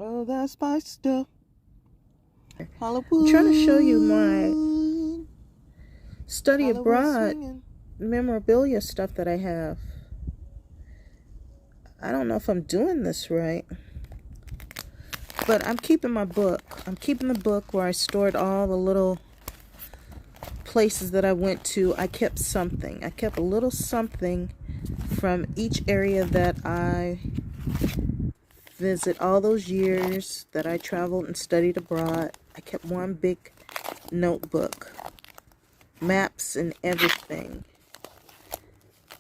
Oh, that's my stuff. I'm trying to show you my study abroad memorabilia stuff that I have. I don't know if I'm doing this right, but I'm keeping my book. I'm keeping the book where I stored all the little places that I went to. I kept something. I kept a little something from each area that I visit, all those years that I traveled and studied abroad. I kept one big notebook, maps and everything.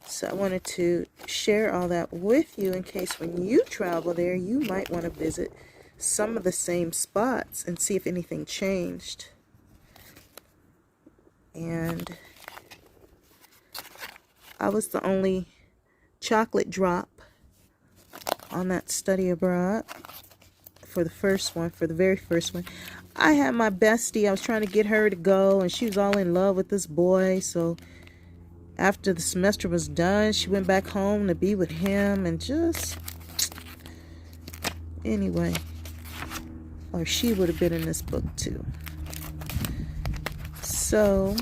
So I wanted to share all that with you in case when you travel there, you might want to visit some of the same spots and see if anything changed. And I was the only chocolate drop on that study abroad for the first one, for the very first one. I had my bestie. I was trying to get her to go, and she was all in love with this boy. So after the semester was done, she went back home to be with him, and just anyway, or she would have been in this book too. So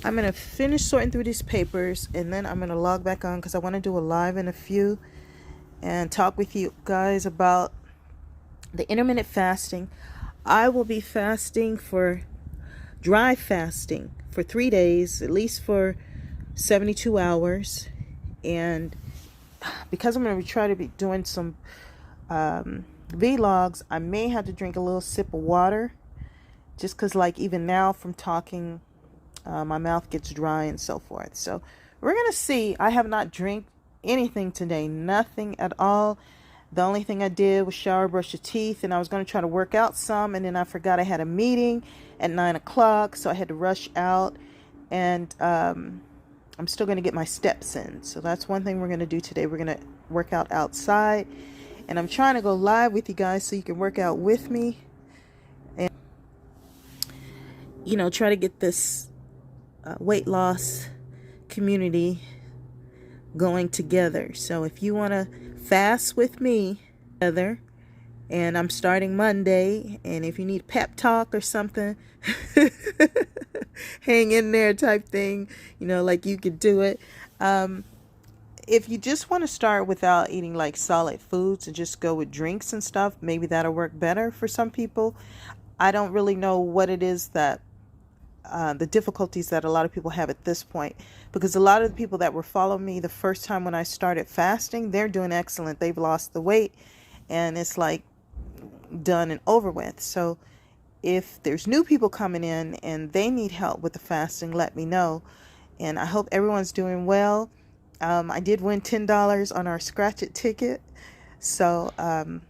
I'm going to finish sorting through these papers, and then I'm going to log back on because I want to do a live in a few and talk with you guys about the intermittent fasting. I will be fasting for dry fasting for 3 days, at least for 72 hours. And because I'm going to try to be doing some vlogs, I may have to drink a little sip of water, just because like even now from talking, my mouth gets dry and so forth. So we're going to see. I have not drank anything today, nothing at all. The only thing I did was shower, brush your teeth, and I was going to try to work out some, and then I forgot I had a meeting at 9 o'clock, so I had to rush out, and I'm still going to get my steps in. So that's one thing we're going to do today. We're going to work out outside, and I'm trying to go live with you guys so you can work out with me and, you know, try to get this weight loss community going together. So if you want to fast with me together, and I'm starting Monday, and if you need pep talk or something, hang in there type thing, you know, like you could do it. If you just want to start without eating like solid foods and just go with drinks and stuff, maybe that'll work better for some people. I don't really know what it is that the difficulties that a lot of people have at this point, because a lot of the people that were following me the first time when I started fasting, they're doing excellent. They've lost the weight, and it's like done and over with. So if there's new people coming in and they need help with the fasting, let me know. And I hope everyone's doing well. I did win $10 on our Scratch It ticket, so I'm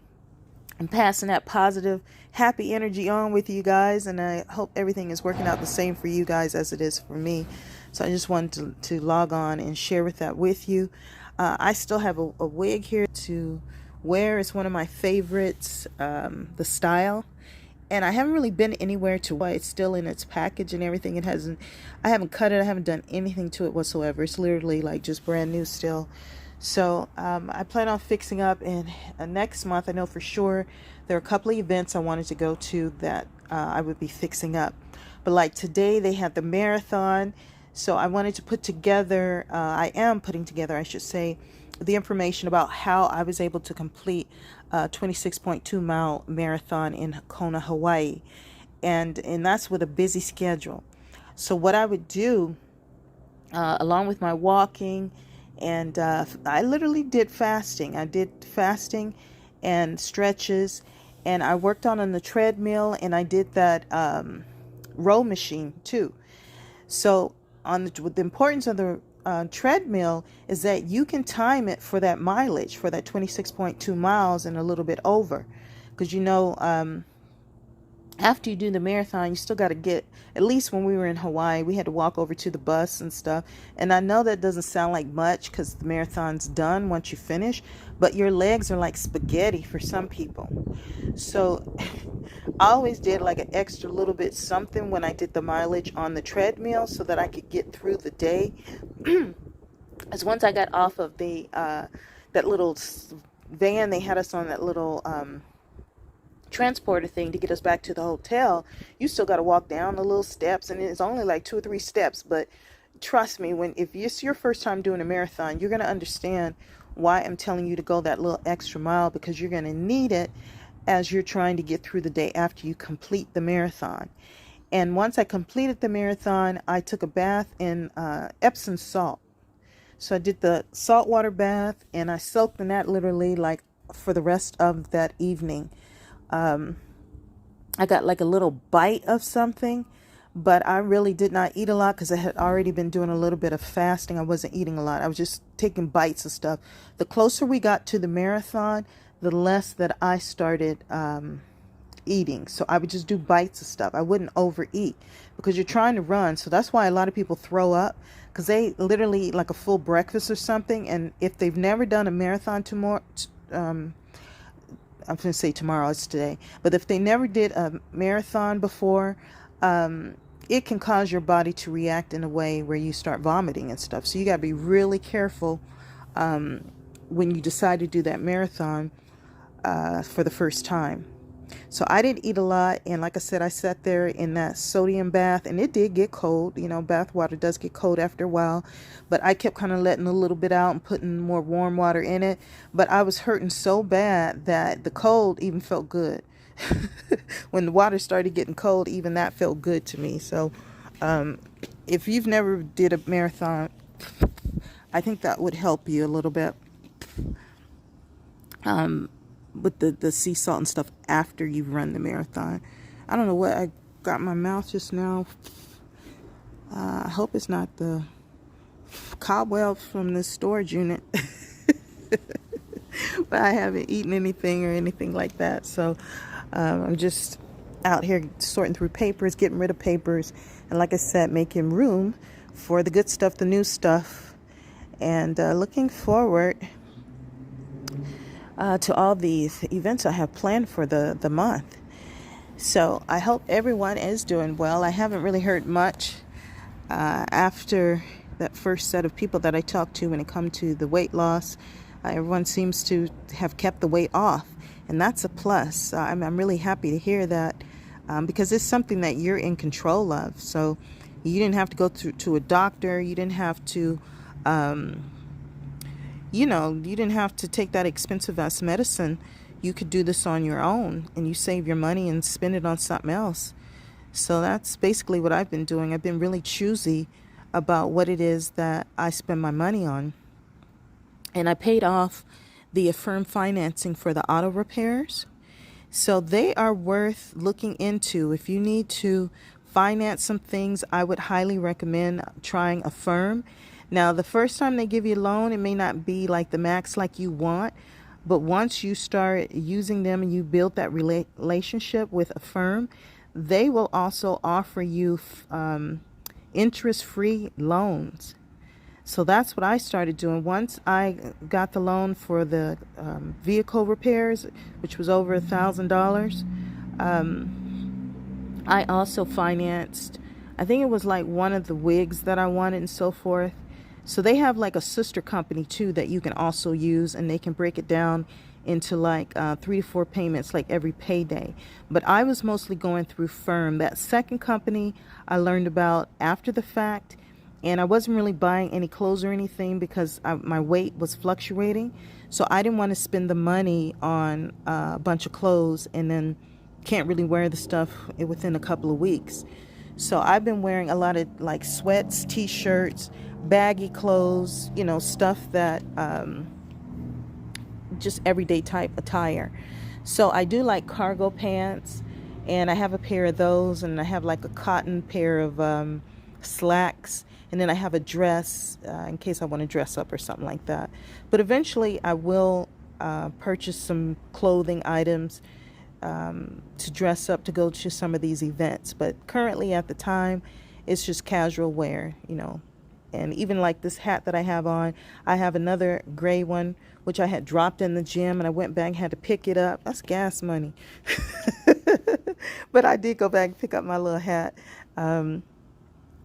passing that positive, happy energy on with you guys, and I hope everything is working out the same for you guys as it is for me. So I just wanted to log on and share that with you. I still have a wig here to wear. It's one of my favorites, the style, and I haven't really been anywhere to why it's still in its package and everything. I haven't cut it, I haven't done anything to it whatsoever. It's literally like just brand new still. So I plan on fixing up, and next month I know for sure there are a couple of events I wanted to go to that I would be fixing up. But like today they had the marathon, so I wanted to put together, I am putting together, I should say, the information about how I was able to complete a 26.2 mile marathon in Kona, Hawaii. And that's with a busy schedule. So what I would do, along with my walking, and I literally did fasting. I did fasting and stretches, and I worked on the treadmill, and I did that row machine too. So with the importance of the treadmill is that you can time it for that mileage, for that 26.2 miles and a little bit over, because you know after you do the marathon, you still got to get, at least when we were in Hawaii, we had to walk over to the bus and stuff. And I know that doesn't sound like much because the marathon's done once you finish, but your legs are like spaghetti for some people. So I always did like an extra little bit something when I did the mileage on the treadmill so that I could get through the day. As once I got off of the that little van, they had us on that little transporter thing to get us back to the hotel. You still got to walk down the little steps, and it's only like 2 or 3 steps. But trust me, if it's your first time doing a marathon, you're going to understand why I'm telling you to go that little extra mile, because you're going to need it as you're trying to get through the day after you complete the marathon. And once I completed the marathon, I took a bath in Epsom salt. So I did the saltwater bath, and I soaked in that literally like for the rest of that evening. I got like a little bite of something, but I really did not eat a lot because I had already been doing a little bit of fasting. I wasn't eating a lot. I was just taking bites of stuff. The closer we got to the marathon, the less that I started eating. So I would just do bites of stuff. I wouldn't overeat because you're trying to run. So that's why a lot of people throw up, because they literally eat like a full breakfast or something. And if they've never done a marathon I'm going to say tomorrow, it's today. But if they never did a marathon before, it can cause your body to react in a way where you start vomiting and stuff. So you got to be really careful when you decide to do that marathon for the first time. So I didn't eat a lot. And like I said, I sat there in that sodium bath, and it did get cold. You know, bath water does get cold after a while. But I kept kind of letting a little bit out and putting more warm water in it. But I was hurting so bad that the cold even felt good. When the water started getting cold, even that felt good to me. So if you've never did a marathon, I think that would help you a little bit. With the sea salt and stuff after you've run the marathon. I don't know what I got in my mouth just now. I hope it's not the cobwebs from the storage unit. But I haven't eaten anything or anything like that. So I'm just out here sorting through papers, getting rid of papers. And like I said, making room for the good stuff, the new stuff. And looking forward to all these events I have planned for the month. So I hope everyone is doing well. I haven't really heard much after that first set of people that I talked to when it comes to the weight loss. Everyone seems to have kept the weight off, and that's a plus. I'm really happy to hear that because it's something that you're in control of. So you didn't have to go to a doctor. You didn't have to you didn't have to take that expensive ass medicine. You could do this on your own, and you save your money and spend it on something else. So that's basically what I've been doing. I've been really choosy about what it is that I spend my money on. And I paid off the Affirm financing for the auto repairs. So they are worth looking into. If you need to finance some things, I would highly recommend trying Affirm. Now, the first time they give you a loan, it may not be like the max like you want, but once you start using them and you build that relationship with Affirm, they will also offer you interest-free loans. So that's what I started doing. Once I got the loan for the vehicle repairs, which was over $1,000, I also financed, I think it was like one of the wigs that I wanted and so forth. So they have like a sister company too that you can also use, and they can break it down into like 3 to 4 payments like every payday. But I was mostly going through Firm. That second company I learned about after the fact, and I wasn't really buying any clothes or anything because my weight was fluctuating. So I didn't want to spend the money on a bunch of clothes and then can't really wear the stuff within a couple of weeks. So I've been wearing a lot of like sweats, t-shirts, baggy clothes, stuff that just everyday type attire. So I do like cargo pants, and I have a pair of those, and I have like a cotton pair of slacks, and then I have a dress in case I want to dress up or something like that. But eventually I will purchase some clothing items to dress up to go to some of these events. But currently at the time, it's just casual wear, And even like this hat that I have on, I have another gray one, which I had dropped in the gym, and I went back and had to pick it up. That's gas money. But I did go back and pick up my little hat.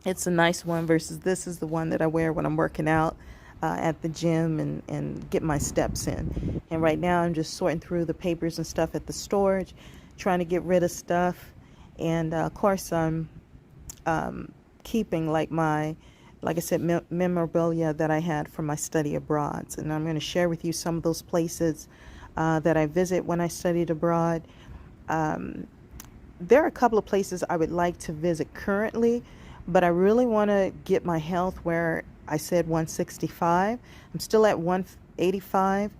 It's a nice one versus this is the one that I wear when I'm working out. at the gym and get my steps in. And right now I'm just sorting through the papers and stuff at the storage, trying to get rid of stuff. And of course I'm keeping like I said, memorabilia that I had from my study abroad. And I'm going to share with you some of those places that I visit when I studied abroad. There are a couple of places I would like to visit currently, but I really want to get my health where I said 165. I'm still at 185,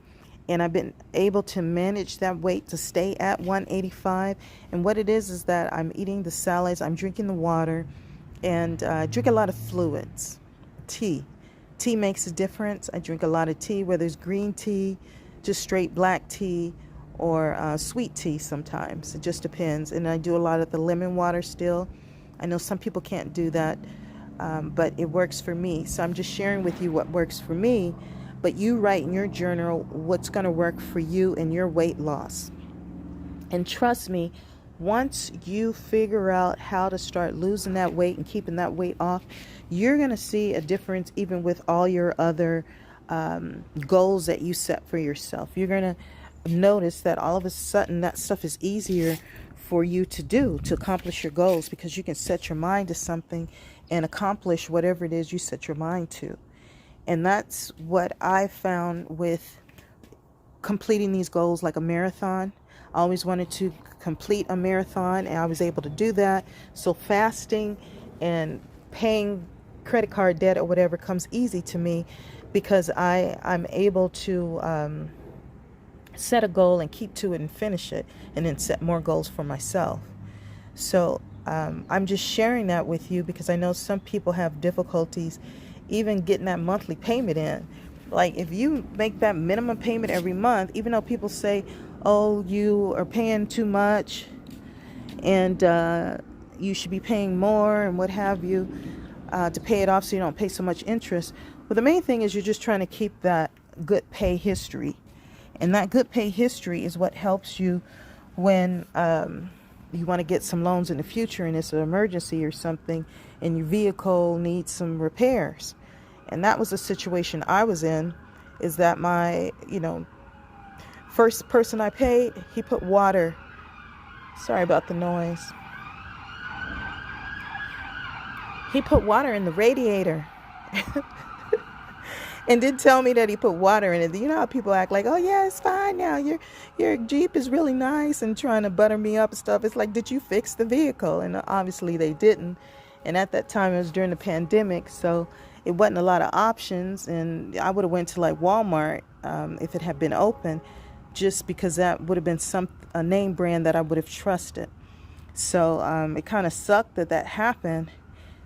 and I've been able to manage that weight to stay at 185. And what it is that I'm eating the salads, I'm drinking the water, and drink a lot of fluids. Tea makes a difference. I drink a lot of tea, whether it's green tea, just straight black tea, or sweet tea sometimes. It just depends. And I do a lot of the lemon water still. I know some people can't do that, but it works for me. So I'm just sharing with you what works for me, but you write in your journal what's going to work for you and your weight loss. And trust me, once you figure out how to start losing that weight and keeping that weight off, you're going to see a difference even with all your other goals that you set for yourself. You're going to notice that all of a sudden that stuff is easier for you to do, to accomplish your goals, because you can set your mind to something and accomplish whatever it is you set your mind to. And that's what I found with completing these goals, like a marathon. I always wanted to complete a marathon, and I was able to do that. So fasting and paying credit card debt or whatever comes easy to me, because I'm able to set a goal and keep to it and finish it, and then set more goals for myself. So I'm just sharing that with you because I know some people have difficulties even getting that monthly payment in. Like if you make that minimum payment every month, even though people say, oh, you are paying too much and you should be paying more and what have you to pay it off so you don't pay so much interest. But the main thing is you're just trying to keep that good pay history. And that good pay history is what helps you when you want to get some loans in the future and it's an emergency or something and your vehicle needs some repairs. And that was the situation I was in, is that my, first person I paid, he put water. Sorry about the noise. He put water in the radiator. And didn't tell me that he put water in it. You know how people act like, oh yeah, it's fine now. Your Jeep is really nice, and trying to butter me up and stuff. It's like, did you fix the vehicle? And obviously they didn't. And at that time it was during the pandemic, so it wasn't a lot of options. And I would have went to like Walmart if it had been open, just because that would have been a name brand that I would have trusted. So it kind of sucked that happened.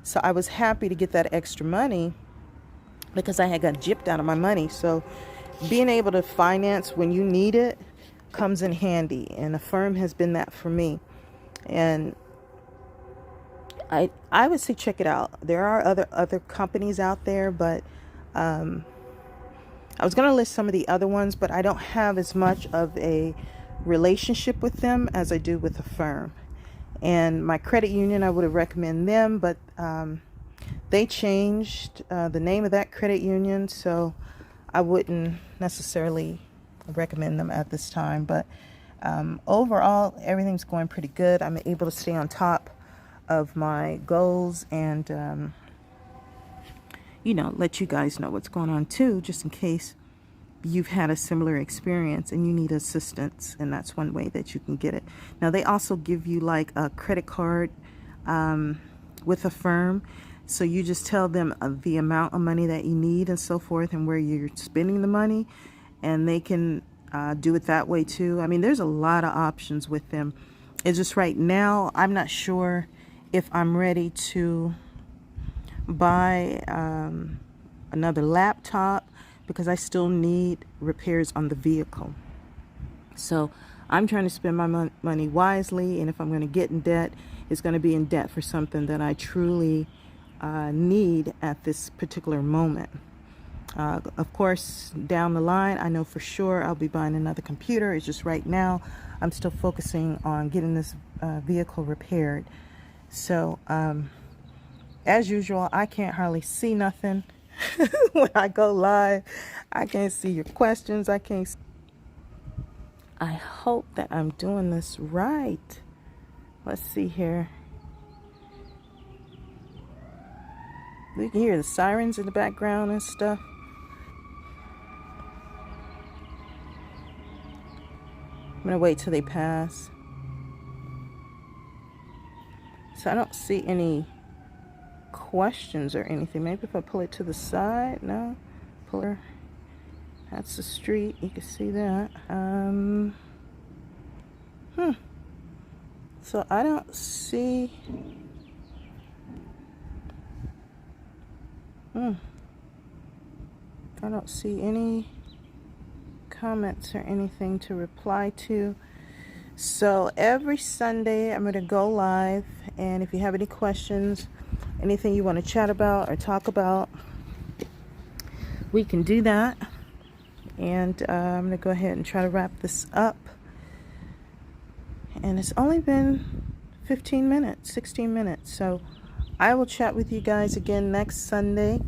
So I was happy to get that extra money, because I had got gypped out of my money. So being able to finance when you need it comes in handy, and Affirm has been that for me. And I would say check it out. There are other companies out there, but I was going to list some of the other ones, but I don't have as much of a relationship with them as I do with Affirm. And my credit union, I would have recommended them, but they changed the name of that credit union, so I wouldn't necessarily recommend them at this time. But overall, everything's going pretty good. I'm able to stay on top of my goals and, let you guys know what's going on too, just in case you've had a similar experience and you need assistance. And that's one way that you can get it. Now, they also give you like a credit card with Affirm. So you just tell them the amount of money that you need and so forth, and where you're spending the money, and they can do it that way too. I mean, there's a lot of options with them. It's just right now, I'm not sure if I'm ready to buy another laptop, because I still need repairs on the vehicle. So I'm trying to spend my money wisely, and if I'm going to get in debt, it's going to be in debt for something that I truly need at this particular moment. Of course, down the line, I know for sure I'll be buying another computer. It's just right now I'm still focusing on getting this vehicle repaired. So as usual, I can't hardly see nothing, when I go live. I can't see your questions. I hope that I'm doing this right. Let's see here. You can hear the sirens in the background and stuff. I'm going to wait till they pass. So I don't see any questions or anything. Maybe if I pull it to the side. No. Pull her. That's the street. You can see that. So I don't see... I don't see any comments or anything to reply to. So every Sunday I'm going to go live, and if you have any questions, anything you want to chat about or talk about, we can do that. And I'm going to go ahead and try to wrap this up. And it's only been 15 minutes, 16 minutes. So I will chat with you guys again next Sunday.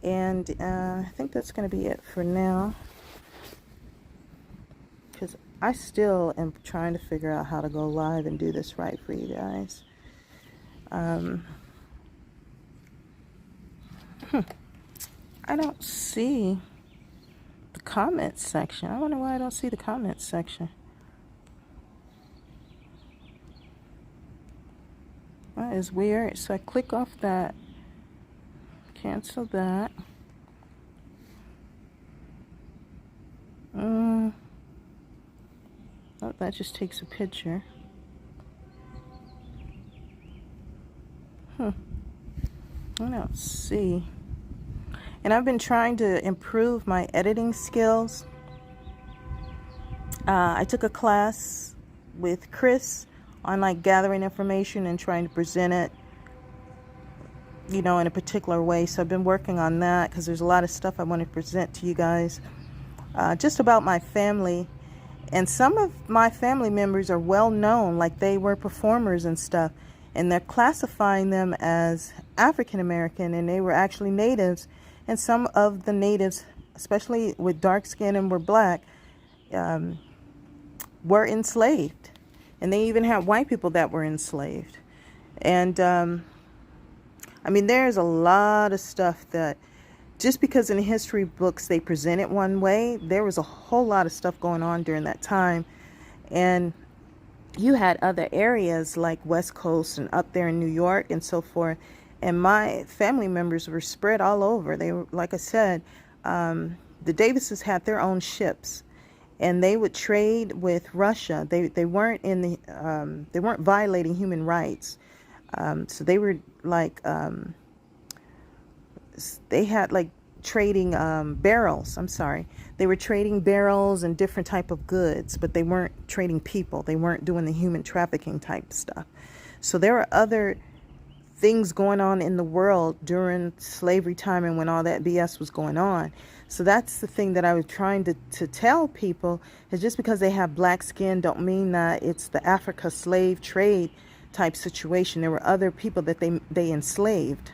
And I think that's going to be it for now, because I still am trying to figure out how to go live and do this right for you guys. I don't see the comments section. I wonder why I don't see the comments section. That is weird. So I click off that, cancel that. Oh, that just takes a picture. I don't see. And I've been trying to improve my editing skills. I took a class with Chris on like gathering information and trying to present it, you know, in a particular way. So I've been working on that because there's a lot of stuff I want to present to you guys just about my family. And some of my family members are well known, like they were performers and stuff, and they're classifying them as African American, and they were actually natives. And some of the natives, especially with dark skin and were black, were enslaved. And they even had white people that were enslaved. And I mean, there's a lot of stuff that, just because in history books they present it one way, there was a whole lot of stuff going on during that time. And you had other areas like West Coast and up there in New York and so forth. And my family members were spread all over. They were, like I said, the Davises had their own ships, and they would trade with Russia. They weren't in the they weren't violating human rights. So they were like they had like trading barrels. I'm sorry. They were trading barrels and different type of goods, but they weren't trading people. They weren't doing the human trafficking type stuff. So there were other things going on in the world during slavery time and when all that BS was going on. So that's the thing that I was trying to tell people, is just because they have black skin don't mean that it's the Africa slave trade type situation. There were other people that they enslaved.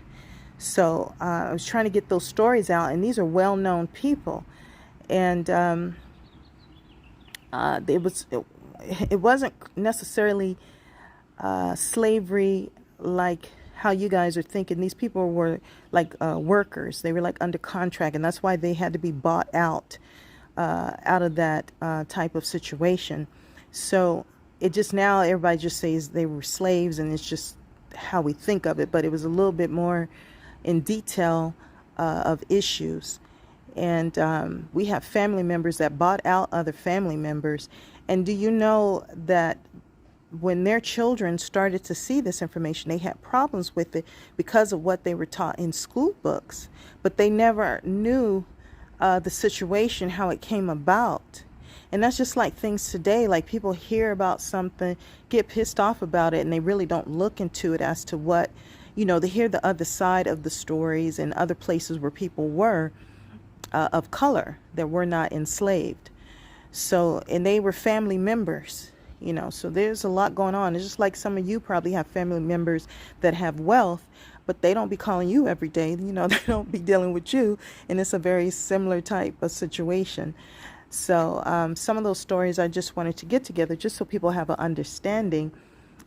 So I was trying to get those stories out, and these are well-known people. And it wasn't necessarily slavery like how you guys are thinking. These people were like workers. They were like under contract, and that's why they had to be bought out of that type of situation. So it just, now everybody just says they were slaves, and it's just how we think of it. But it was a little bit more in detail of issues. And we have family members that bought out other family members. And do you know that when their children started to see this information, they had problems with it because of what they were taught in school books, but they never knew the situation, how it came about. And that's just like things today. Like, people hear about something, get pissed off about it, and they really don't look into it as to what, you know, they hear the other side of the stories and other places where people were of color that were not enslaved. So, and they were family members. You know, so there's a lot going on. It's just like some of you probably have family members that have wealth, but they don't be calling you every day. They don't be dealing with you, and it's a very similar type of situation. So some of those stories I just wanted to get together just so people have an understanding,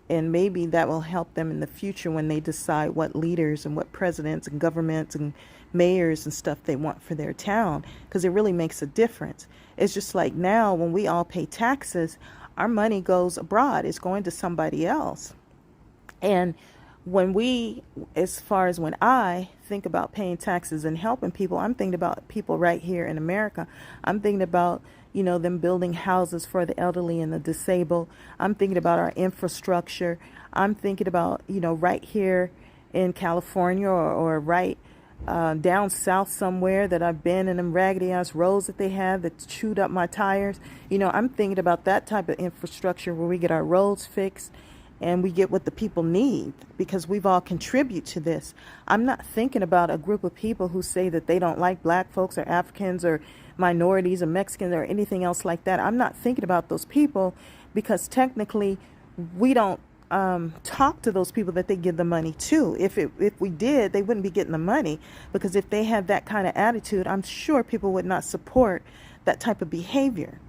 and maybe that will help them in the future when they decide what leaders and what presidents and governments and mayors and stuff they want for their town, because it really makes a difference. It's just like now when we all pay taxes, our money goes abroad. It's going to somebody else. And as far as when I think about paying taxes and helping people, I'm thinking about people right here in America. I'm thinking about, them building houses for the elderly and the disabled. I'm thinking about our infrastructure. I'm thinking about, right here in California or right down south somewhere that I've been in them raggedy ass roads that they have that chewed up my tires. I'm thinking about that type of infrastructure where we get our roads fixed and we get what the people need, because we've all contribute to this. I'm not thinking about a group of people who say that they don't like black folks or Africans or minorities or Mexicans or anything else like that. I'm not thinking about those people, because technically we don't talk to those people that they give the money to. If we did, they wouldn't be getting the money, because if they had that kind of attitude, I'm sure people would not support that type of behavior.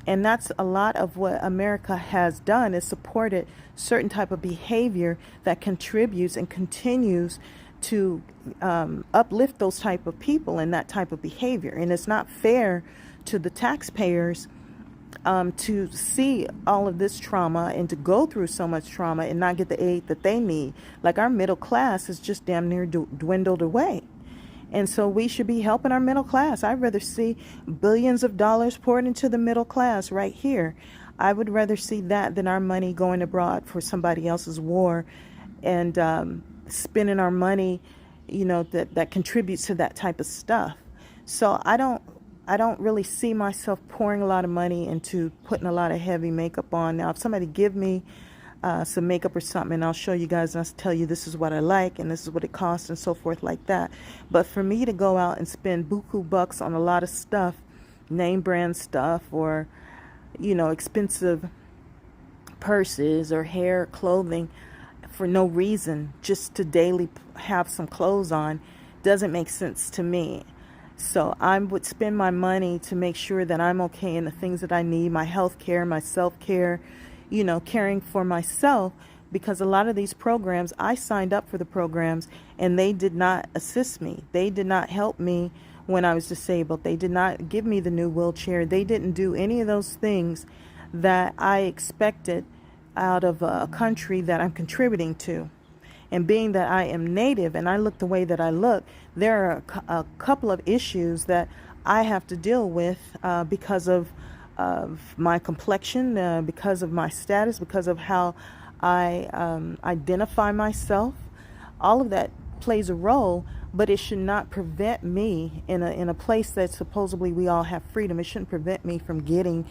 And that's a lot of what America has done, is supported certain type of behavior that contributes and continues to uplift those type of people and that type of behavior. And it's not fair to the taxpayers to see all of this trauma and to go through so much trauma and not get the aid that they need. Like, our middle class has just damn near dwindled away. And so we should be helping our middle class. I'd rather see billions of dollars poured into the middle class right here. I would rather see that than our money going abroad for somebody else's war and spending our money, that contributes to that type of stuff. So I don't really see myself pouring a lot of money into putting a lot of heavy makeup on. Now, if somebody give me some makeup or something, and I'll show you guys and I'll tell you this is what I like and this is what it costs and so forth like that. But for me to go out and spend buku bucks on a lot of stuff, name brand stuff, or expensive purses or hair, clothing, for no reason, just to daily have some clothes on, doesn't make sense to me. So I would spend my money to make sure that I'm okay in the things that I need, my health care, my self-care, caring for myself, because a lot of these programs, I signed up for the programs and they did not assist me. They did not help me when I was disabled. They did not give me the new wheelchair. They didn't do any of those things that I expected out of a country that I'm contributing to. And being that I am Native and I look the way that I look, there are a couple of issues that I have to deal with because of my complexion, because of my status, because of how I identify myself. All of that plays a role, but it should not prevent me in a place that supposedly we all have freedom. It shouldn't prevent me from getting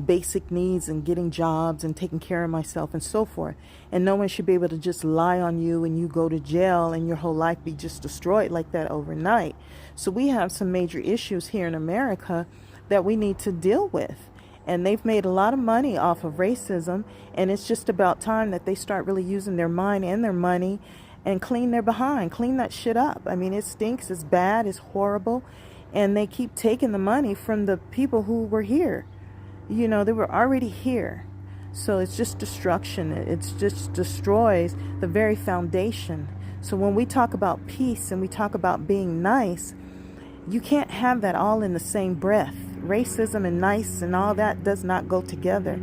basic needs and getting jobs and taking care of myself and so forth. And no one should be able to just lie on you and you go to jail and your whole life be just destroyed like that overnight. So we have some major issues here in America that we need to deal with. And they've made a lot of money off of racism, and it's just about time that they start really using their mind and their money and clean their behind, clean that shit up. I mean, it stinks, it's bad, it's horrible, and they keep taking the money from the people who were here. They were already here. So it's just destruction. It just destroys the very foundation. So when we talk about peace and we talk about being nice, you can't have that all in the same breath. Racism and nice and all that does not go together.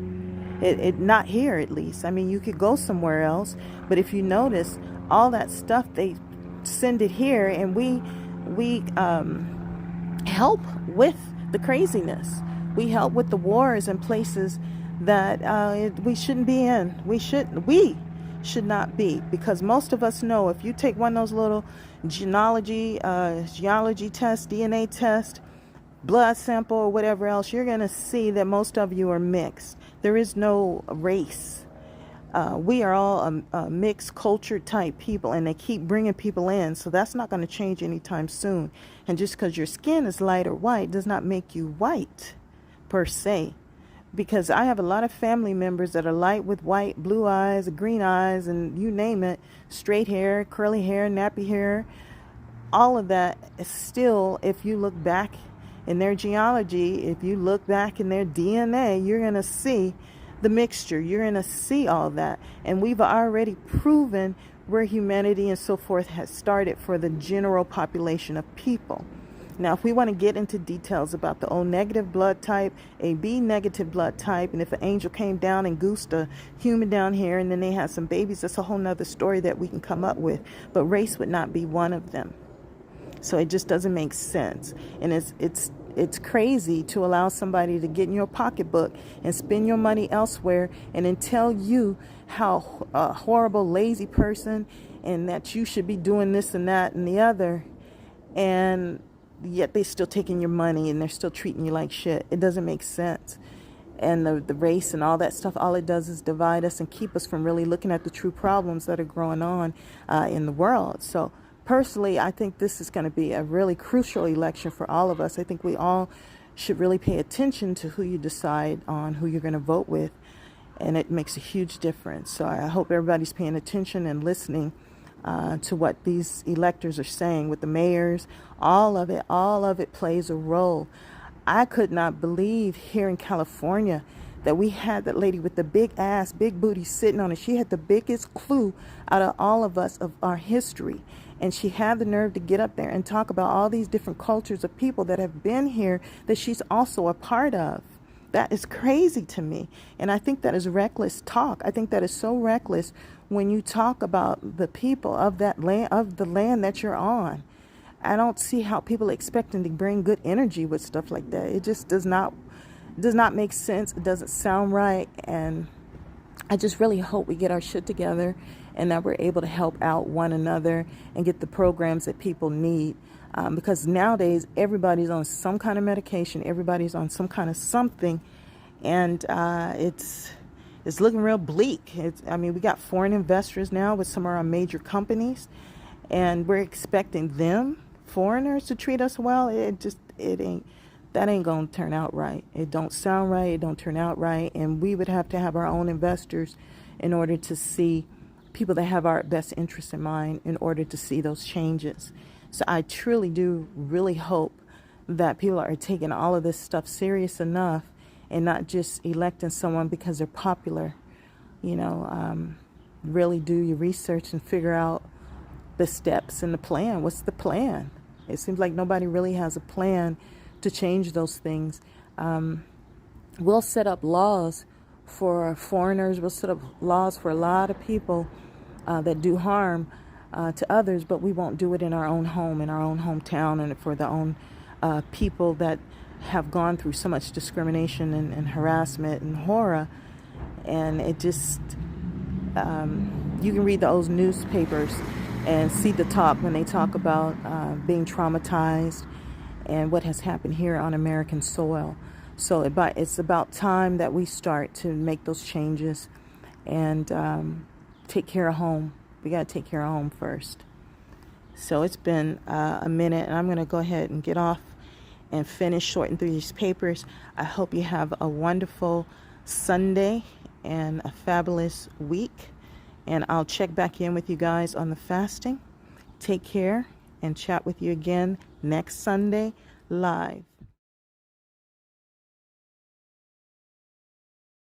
It not here, at least. I mean, you could go somewhere else, but if you notice, all that stuff, they send it here, and we help with the craziness. We help with the wars in places that we shouldn't be in. We should not be, because most of us know if you take one of those little genealogy tests, DNA test, blood sample, or whatever else, you're going to see that most of you are mixed. There is no race. We are all a mixed culture type people, and they keep bringing people in. So that's not going to change anytime soon. And just because your skin is light or white does not make you white per se. because I have a lot of family members that are light with white, blue eyes, green eyes, and you name it, straight hair, curly hair, nappy hair. All of that is still, if you look back in their genealogy, if you look back in their DNA, you're going to see the mixture. You're going to see all that. And we've already proven where humanity and so forth has started for the general population of people. Now, if we want to get into details about the O negative blood type, a B negative blood type, and if an angel came down and goosed a human down here and then they had some babies, that's a whole nother story that we can come up with. But race would not be one of them. So it just doesn't make sense. And it's crazy to allow somebody to get in your pocketbook and spend your money elsewhere and then tell you how a horrible, lazy person and that you should be doing this and that and the other. And yet they're still taking your money and they're still treating you like shit. It doesn't make sense. And the race and all that stuff, all it does is divide us and keep us from really looking at the true problems that are going on in the world. So personally, I think this is going to be a really crucial election for all of us. I think we all should really pay attention to who you decide on, who you're going to vote with. And it makes a huge difference. So I hope everybody's paying attention and listening to what these electors are saying with the mayors. All of it plays a role. I could not believe here in California that we had that lady with the big ass, big booty sitting on it. She had the biggest clue out of all of us of our history. And she had the nerve to get up there and talk about all these different cultures of people that have been here that she's also a part of. That is crazy to me. And I think that is reckless talk. I think that is so reckless when you talk about the people of that land, of the land that you're on. I don't see how people are expecting to bring good energy with stuff like that. It just does not make sense. It doesn't sound right. And I just really hope we get our shit together and that we're able to help out one another and get the programs that people need. Because nowadays, everybody's on some kind of medication. Everybody's on some kind of something. And it's looking real bleak. We got foreign investors now with some of our major companies. And we're expecting them, foreigners, to treat us well. That ain't going to turn out right. It don't sound right. It don't turn out right. And we would have to have our own investors in order to see people that have our best interests in mind in order to see those changes. So I truly do really hope that people are taking all of this stuff serious enough and not just electing someone because they're popular. Really do your research and figure out the steps and the plan. What's the plan? It seems like nobody really has a plan to change those things. We'll set up laws for foreigners. We'll set up laws for a lot of people that do harm to others, but we won't do it in our own home, in our own hometown, and for the own people that have gone through so much discrimination and harassment and horror. And it just, you can read those newspapers and see the top when they talk about being traumatized and what has happened here on American soil. So it's about time that we start to make those changes and take care of home. We got to take care of home first. So it's been a minute, and I'm going to go ahead and get off and finish sorting through these papers. I hope you have a wonderful Sunday and a fabulous week. And I'll check back in with you guys on the fasting. Take care and chat with you again next Sunday live.